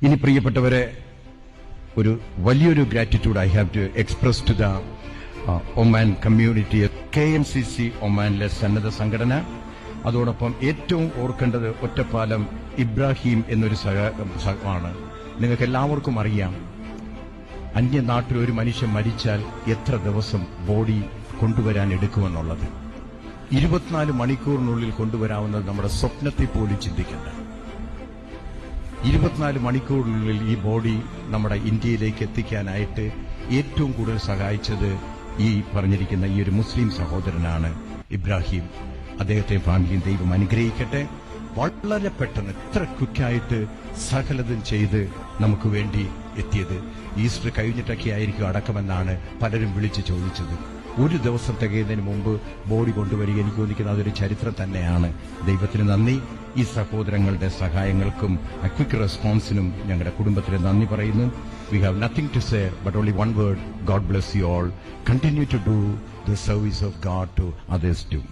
ഇനി പ്രിയപ്പെട്ടവരെ, ഒരു വലിയൊരു gratitude I have to express to the Oman community. KMCC ഒമാനിലെ സന്നദ്ധ സംഘടന, അതോടൊപ്പം ഏറ്റവും ഓർക്കേണ്ടത് ഒറ്റപ്പാലം ഇബ്രാഹിം എന്നൊരു സഹമാണ്. നിങ്ങൾക്ക് എല്ലാവർക്കും അറിയാം, അന്യനാട്ടിൽ ഒരു മനുഷ്യൻ മരിച്ചാൽ എത്ര ദിവസം ബോഡി കൊണ്ടുവരാൻ എടുക്കുമെന്നുള്ളത്. 24 മണിക്കൂറിനുള്ളിൽ കൊണ്ടുവരാവുന്നത് നമ്മുടെ സ്വപ്നത്തെ പോലും ചിന്തിക്കേണ്ട. 24 മണിക്കൂറിനുള്ളിൽ ഈ ബോഡി നമ്മുടെ ഇന്ത്യയിലേക്ക് എത്തിക്കാനായിട്ട് ഏറ്റവും കൂടുതൽ സഹായിച്ചത് ഈ പറഞ്ഞിരിക്കുന്ന ഈ ഒരു മുസ്ലിം സഹോദരനാണ് ഇബ്രാഹിം. അദ്ദേഹത്തെ ഫാമിലിയും ദൈവം അനുഗ്രഹിക്കട്ടെ. വളരെ പെട്ടെന്ന് ഇത്ര ക്വിക്കായിട്ട് സകലതും ചെയ്ത് നമുക്ക് വേണ്ടി എത്തിയത്. ഈസ്റ്റർ കഴിഞ്ഞിട്ടൊക്കെ ആയിരിക്കും അടക്കമെന്നാണ് പലരും വിളിച്ച് ചോദിച്ചത്. ഒരു ദിവസം തികയുന്നതിന് മുമ്പ് ബോഡി കൊണ്ടുവരിക, എനിക്ക് തോന്നിക്കുന്നത് അതൊരു ചരിത്രം തന്നെയാണ്. ദൈവത്തിന് നന്ദി. ഈ സഹോദരങ്ങളുടെ സഹായങ്ങൾക്കും ക്വിക്ക് റെസ്പോൺസിനും ഞങ്ങളുടെ കുടുംബത്തിന് നന്ദി പറയുന്നു. We have nothing to say but only one word: God bless you all. Continue to do the service of God to others too.